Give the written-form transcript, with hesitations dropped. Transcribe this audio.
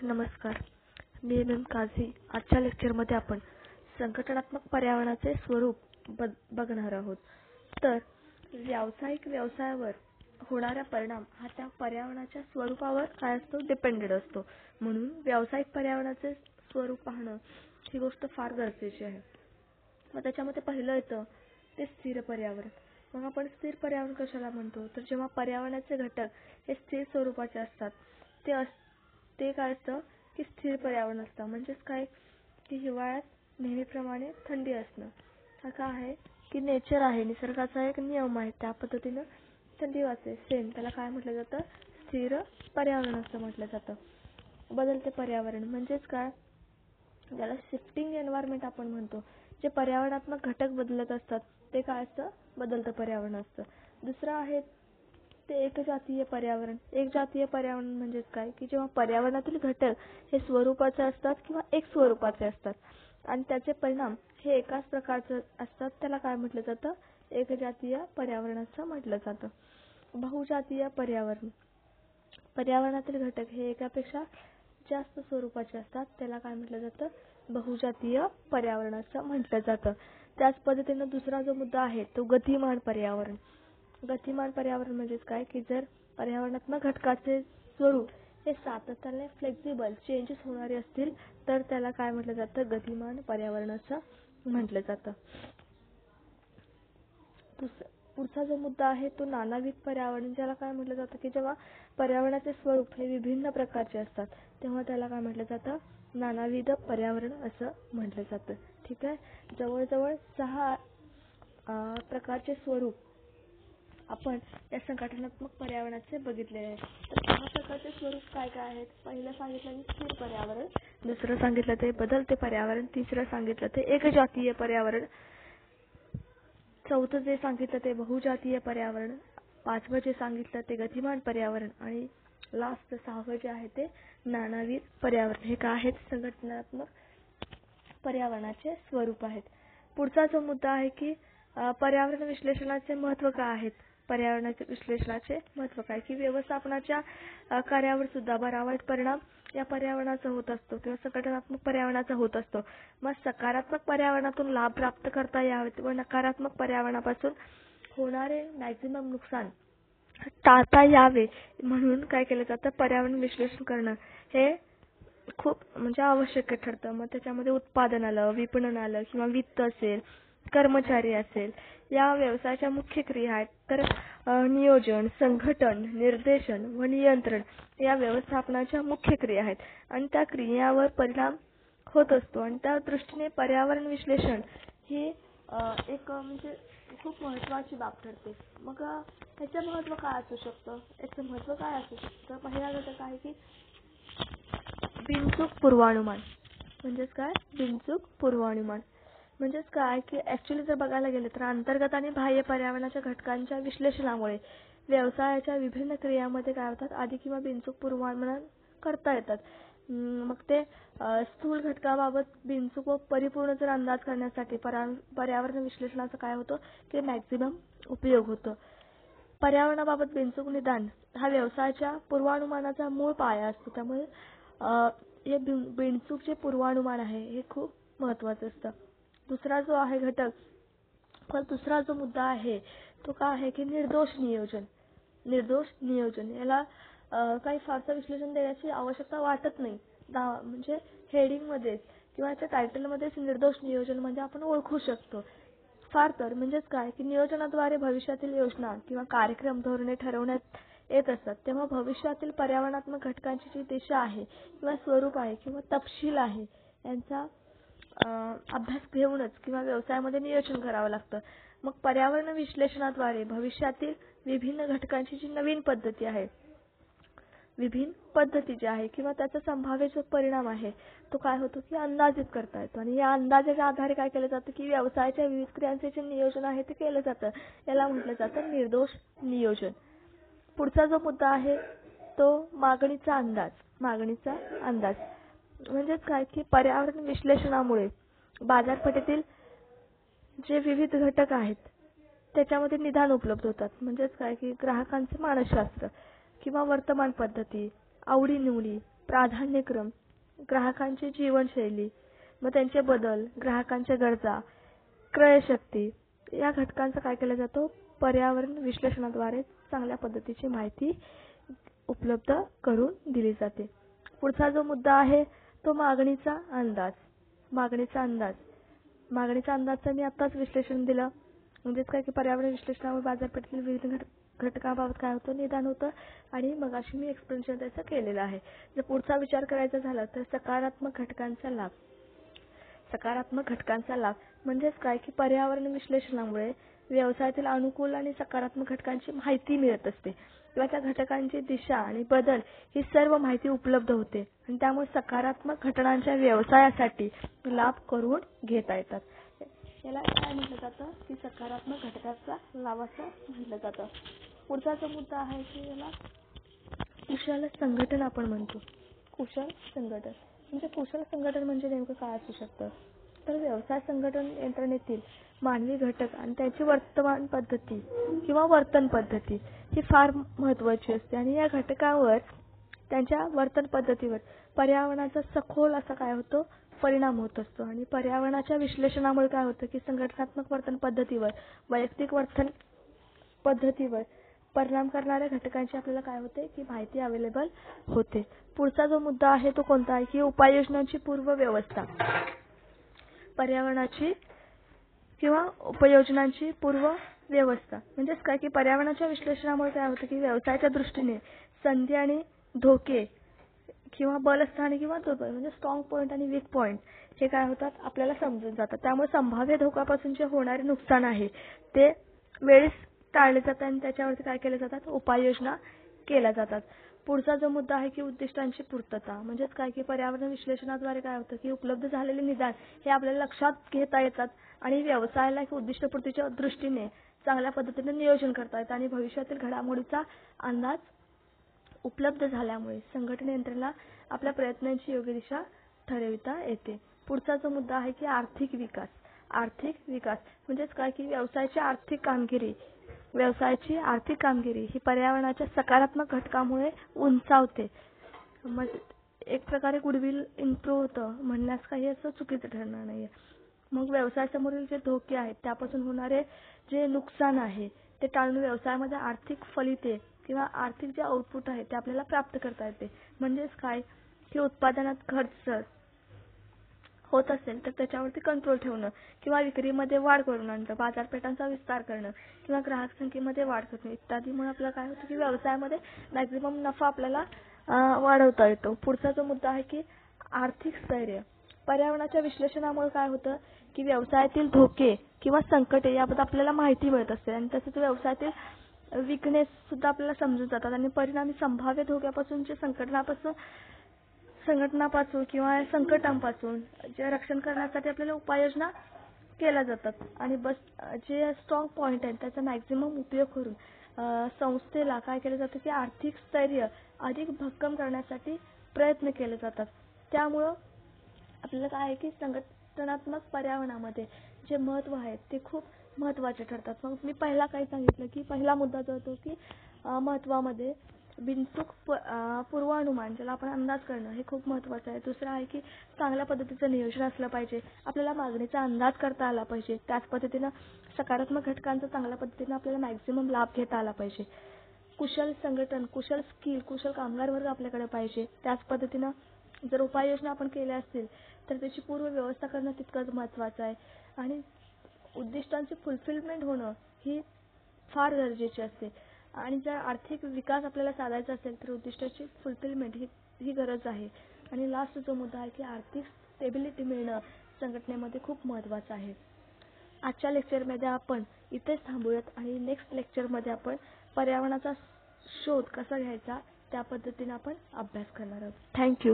नमस्कार, मी एम काझी. आजच्या लेक्चरमध्ये आपण संघटनात्मक पर्यावरणाचे स्वरूप बघणार आहोत. तर व्यावसायिक व्यवसायावर होणारा परिणाम हा त्या पर्यावरणाच्या स्वरूपावर काय असतो, डिपेंडेड असतो. म्हणून व्यावसायिक पर्यावरणाचे स्वरूप पाहणं ही गोष्ट फार गरजेची आहे. मग त्याच्यामध्ये पहिलं येतं ते स्थिर पर्यावरण. मग आपण स्थिर पर्यावरण कशाला म्हणतो, तर जेव्हा पर्यावरणाचे घटक हे स्थिर स्वरूपाचे असतात ते काय असतं की स्थिर पर्यावरण असतं. म्हणजेच काय की हिवाळ्यात नेहमीप्रमाणे थंडी असणं, हा काय आहे की नेचर आहे, निसर्गाचा एक नियम आहे. त्या पद्धतीनं थंडी वाजते, सेम त्याला काय म्हटलं जातं, स्थिर पर्यावरण असं म्हटलं जातं. बदलते पर्यावरण म्हणजेच काय, ज्याला शिफ्टिंग एन्व्हायरमेंट आपण म्हणतो. जे पर्यावरणात्मक घटक बदलत असतात ते काय असतं, बदलतं पर्यावरण असतं. दुसरं आहे ते एकजातीय पर्यावरण. एकजातीय पर्यावरण म्हणजेच काय की जेव्हा पर्यावरणातील घटक हे स्वरूपाचे असतात किंवा एक स्वरूपाचे असतात आणि त्याचे परिणाम हे एकाच प्रकारचे असतात, त्याला काय म्हटलं जातं, एकजातीय पर्यावरण असं म्हटलं जातं. बहुजातीय पर्यावरण. पर्यावरणातील घटक हे एकापेक्षा जास्त स्वरूपाचे असतात, त्याला काय म्हटलं जातं, बहुजातीय पर्यावरण असं म्हटलं जातं. त्याच पद्धतीनं दुसरा जो मुद्दा आहे तो गतिमान पर्यावरण. गतिमान पर्यावरण म्हणजेच काय की जर पर्यावरणात्मक घटकाचे स्वरूप हे सातत्याने फ्लेक्झिबल चेंजेस होणारे असतील तर त्याला काय म्हटलं जातं, गतिमान पर्यावरण असं म्हटलं जातं. पुढचा जो मुद्दा आहे तो नानाविध पर्यावरण. ज्याला काय म्हटलं जातं की जेव्हा पर्यावरणाचे स्वरूप हे विभिन्न प्रकारचे असतात तेव्हा त्याला काय म्हटलं जातं, नानाविध पर्यावरण असं म्हटलं जातं. ठीक आहे. जवळजवळ 6 प्रकारचे स्वरूप आपण या संघटनात्मक पर्यावरणाचे बघितले आहे. तर 6 प्रकारचे स्वरूप काय काय आहेत. पहिलं सांगितलं मी स्थिर पर्यावरण, दुसरं सांगितलं ते बदलते पर्यावरण, तिसरं सांगितलं ते एकजातीय पर्यावरण, चौथं जे सांगितलं ते बहुजातीय पर्यावरण, 5वं जे सांगितलं ते गतिमान पर्यावरण आणि लास्ट 6वं जे आहे ते नानाविध पर्यावरण. हे काय आहेत, संघटनात्मक पर्यावरणाचे स्वरूप आहेत. पुढचा जो मुद्दा आहे की पर्यावरण विश्लेषणाचे महत्त्व काय आहेत. पर्यावरणाच्या विश्लेषणाचे महत्त्व काय की व्यवस्थापनाच्या कार्यावर सुद्धा बरा वाईट परिणाम या पर्यावरणाचा होत असतो किंवा संघटनात्मक पर्यावरणाचा होत असतो. मग सकारात्मक पर्यावरणातून लाभ प्राप्त करता यावेत व नकारात्मक पर्यावरणापासून होणारे मॅक्झिमम नुकसान टाळता यावे म्हणून काय केलं जातं, पर्यावरण विश्लेषण करणं हे खूप म्हणजे आवश्यक ठरतं. मग त्याच्यामध्ये उत्पादन आलं, विपणन आलं किंवा वित्त असेल, कर्मचारी असेल, या व्यवसायाच्या मुख्य क्रिया आहेत. तर नियोजन, संघटन, निर्देशन व नियंत्रण या व्यवस्थापनाच्या मुख्य क्रिया आहेत आणि त्या क्रियावर परिणाम होत असतो आणि त्या दृष्टीने पर्यावरण विश्लेषण ही एक म्हणजे खूप महत्त्वाची बाब ठरते. मग ह्याचं महत्त्व काय असू शकतं, याचं महत्त्व काय असू शकतं. पहिला घटक आहे की बिनचूक पूर्वानुमान. म्हणजेच काय, बिनचूक पूर्वानुमान म्हणजेच काय की ऍक्च्युली जर बघायला गेले तर अंतर्गत आणि बाह्य पर्यावरणाच्या घटकांच्या विश्लेषणामुळे व्यवसायाच्या विभिन्न क्रियांमध्ये काय होतात, आधी किंवा बिनचूक पूर्वानुमान करता येतात. मग ते स्थूल घटकाबाबत बिनचूक व परिपूर्ण जर अंदाज करण्यासाठी पर्यावरण विश्लेषणाचा काय होतं की मॅक्झिमम उपयोग होतो. पर्यावरणाबाबत बिनचूक निदान हा व्यवसायाच्या पूर्वानुमानाचा मूळ पाया असतो. त्यामुळे हे बिनचूक जे पूर्वानुमान आहे हे खूप महत्त्वाचं असतं. दुसरा जो आहे घटक, पण दुसरा जो मुद्दा आहे तो काय आहे की निर्दोष नियोजन. निर्दोष नियोजन याला काही फारसं विश्लेषण देण्याची आवश्यकता वाटत नाही. म्हणजे हेडिंगमध्येच किंवा याच्या टायटलमध्येच निर्दोष नियोजन म्हणजे आपण ओळखू शकतो. फार तर म्हणजेच काय की नियोजनाद्वारे भविष्यातील योजना किंवा कार्यक्रम धोरणे ठरवण्यात येत असतात. तेव्हा भविष्यातील पर्यावरणात्मक घटकांची जी दिशा आहे किंवा स्वरूप आहे किंवा तपशील आहे यांचा अभ्यास घेऊनच किंवा व्यवसायामध्ये नियोजन करावं लागतं. मग पर्यावरण विश्लेषणाद्वारे भविष्यातील विभिन्न घटकांची जी नवीन पद्धती आहे, विभिन्न पद्धती जी आहे किंवा त्याचा संभाव्य जो परिणाम आहे तो काय होतो की अंदाजित करता येतो आणि या अंदाजाच्या आधारे काय केलं जातं की व्यवसायाच्या विविध क्रियांचे जे नियोजन आहे ते केलं जातं. याला म्हटलं जातं निर्दोष नियोजन. पुढचा जो मुद्दा आहे तो मागणीचा अंदाज. मागणीचा अंदाज म्हणजेच काय की पर्यावरण विश्लेषणामुळे बाजारपेठेतील जे विविध घटक आहेत त्याच्यामध्ये निदान उपलब्ध होतात. म्हणजेच काय की ग्राहकांचे मानसशास्त्र किंवा वर्तमान पद्धती, आवडीनिवडी, प्राधान्यक्रम, ग्राहकांची जीवनशैली, मग त्यांचे बदल, ग्राहकांच्या गरजा, क्रयशक्ती या घटकांचा काय केला जातो? पर्यावरण विश्लेषणाद्वारे चांगल्या पद्धतीची माहिती उपलब्ध करून दिली जाते. पुढचा जो मुद्दा आहे तो मागणीचा अंदाज. मागणीचा अंदाजचं मी आत्ताच विश्लेषण दिलं. म्हणजेच काय की पर्यावरण विश्लेषणामुळे बाजारपेठेतील विविध घटकांबाबत काय होतं? निदान होतं आणि मगाशी मी एक्सप्लेनेशन त्याचं केलेलं आहे. जर पुढचा विचार करायचा झाला तर सकारात्मक घटकांचा लाभ. सकारात्मक घटकांचा लाभ म्हणजेच काय की पर्यावरण विश्लेषणामुळे व्यवसायातील अनुकूल आणि सकारात्मक घटकांची माहिती मिळत असते किंवा त्या घटकांची दिशा आणि बदल ही सर्व माहिती उपलब्ध होते आणि त्यामुळे सकारात्मक घटनांच्या व्यवसायासाठी लाभ करून घेता येतात. याला काय म्हटलं जातं की सकारात्मक घटकाचा लाभ असं म्हटलं जातं. पुढचा जो मुद्दा आहे की याला कुशल संघटन आपण म्हणतो. कुशल संघटन म्हणजे नेमकं काय असू शकतं? तर व्यवसाय संघटन यंत्रणेतील मानवी घटक आणि त्याची वर्तन पद्धती ही फार महत्त्वाची असते आणि या घटकावर त्यांच्या वर्तन पद्धतीवर पर्यावरणाचा सखोल असा काय होतो? परिणाम होत असतो आणि पर्यावरणाच्या विश्लेषणामुळे काय होतं की संघटनात्मक वर्तन पद्धतीवर, वैयक्तिक वर्तन पद्धतीवर परिणाम करणाऱ्या घटकांची आपल्याला काय होते की माहिती अवेलेबल होते. पुढचा जो मुद्दा आहे तो कोणता आहे की उपाययोजनांची पूर्वव्यवस्था. पर्यावरणाची किंवा उपयोजनांची पूर्वव्यवस्था म्हणजेच काय की पर्यावरणाच्या विश्लेषणामुळे काय होतं की व्यवसायाच्या दृष्टीने संधी आणि धोके किंवा बलस्थाने किंवा दुर्बल म्हणजे स्ट्रॉंग पॉईंट आणि वीक पॉईंट हे काय होतात? आपल्याला समजून जातात. त्यामुळे संभाव्य धोक्यापासून जे होणारे नुकसान आहे ते वेळीच टाळले जातात आणि त्याच्यावरती काय केले जातात? उपाययोजना केल्या जातात. पुढचा जो मुद्दा आहे की उद्दिष्टांची पूर्तता म्हणजेच काय की पर्यावरण विश्लेषणाद्वारे काय होतं की उपलब्ध झालेले निदान हे आपल्याला लक्षात घेता येतात आणि व्यवसायाला एक उद्दिष्टपूर्तीच्या दृष्टीने चांगल्या पद्धतीने नियोजन करता येतं आणि भविष्यातील घडामोडीचा अंदाज उपलब्ध झाल्यामुळे संघटन यंत्रणेला आपल्या प्रयत्नांची योग्य दिशा ठरविता येते. पुढचा जो मुद्दा आहे की आर्थिक विकास म्हणजेच काय की व्यवसायाची आर्थिक कामगिरी ही पर्यावरणाच्या सकारात्मक घटकामुळे उंचावते. एक प्रकारे गुडविल इम्प्रूव्ह होतं म्हणण्यास काही असं चुकीचं ठरणार नाहीये. मग व्यवसायासमोरील जे धोके आहेत त्यापासून होणारे जे नुकसान आहे ते टाळून व्यवसायामध्ये आर्थिक फलिते किंवा आर्थिक जे आउटपुट आहे ते आपल्याला प्राप्त करता येते. म्हणजेच काय की उत्पादनात खर्च होत असेल तर त्याच्यावरती कंट्रोल ठेवणं किंवा विक्रीमध्ये वाढ करून आणणं, बाजारपेठांचा विस्तार करणं किंवा ग्राहक संख्येमध्ये वाढ करणं इत्यादीमुळे आपल्याला काय होतं की व्यवसायामध्ये मॅक्झिमम नफा आपल्याला वाढवता येतो. पुढचा जो मुद्दा आहे की आर्थिक स्थैर्य. पर्यावरणाच्या विश्लेषणामुळे काय होतं की व्यवसायातील धोके किंवा संकटे याबद्दल आपल्याला माहिती मिळत असते आणि तसेच व्यवसायातील विकनेस सुद्धा आपल्याला समजून जातात आणि परिणामी संभाव्य धोक्यापासून संघटनापासून किंवा संकटांपासून जे रक्षण करण्यासाठी आपल्याला उपाययोजना केल्या जातात आणि जे स्ट्रॉंग पॉईंट आहेत त्याचा मॅक्झिमम उपयोग करून संस्थेला काय केलं जातं की आर्थिक स्थैर्य अधिक भक्कम करण्यासाठी प्रयत्न केले जातात. त्यामुळं आपल्याला काय आहे की संघटनात्मक पर्यावरणामध्ये जे महत्त्व आहे ते खूप महत्त्वाचे ठरतात. मग मी पहिला काय सांगितलं की पहिला मुद्दा जो होतो की महत्त्वामध्ये बिनचूक पूर्वानुमान ज्याला आपण अंदाज करणं हे खूप महत्त्वाचं आहे. दुसरं आहे की चांगल्या पद्धतीचं नियोजन असलं पाहिजे. आपल्याला मागणीचा अंदाज करता आला पाहिजे. त्याच पद्धतीनं सकारात्मक घटकांचा चांगल्या पद्धतीनं आपल्याला मॅक्झिमम लाभ घेता आला पाहिजे. कुशल संघटन, कुशल कामगार वर्ग आपल्याकडे पाहिजे. त्याच पद्धतीनं जर उपाययोजना आपण केल्या असतील तर त्याची पूर्व व्यवस्था करणं तितकंच महत्त्वाचं आहे आणि उद्दिष्टांची फुलफिलमेंट होणं ही फार गरजेची असते आणि जर आर्थिक विकास आपल्याला साधायचा असेल तर उद्दिष्टाची फुलफिलमेंट ही गरज आहे. आणि लास्ट जो मुद्दा आहे की आर्थिक स्टेबिलिटी मिळणं संघटनेमध्ये खूप महत्त्वाचं आहे. आजच्या लेक्चरमध्ये आपण इथेच थांबूयात आणि नेक्स्ट लेक्चरमध्ये आपण पर्यावरणाचा शोध कसा घ्यायचा त्या पद्धतीने आपण अभ्यास करणार आहोत. थँक्यू.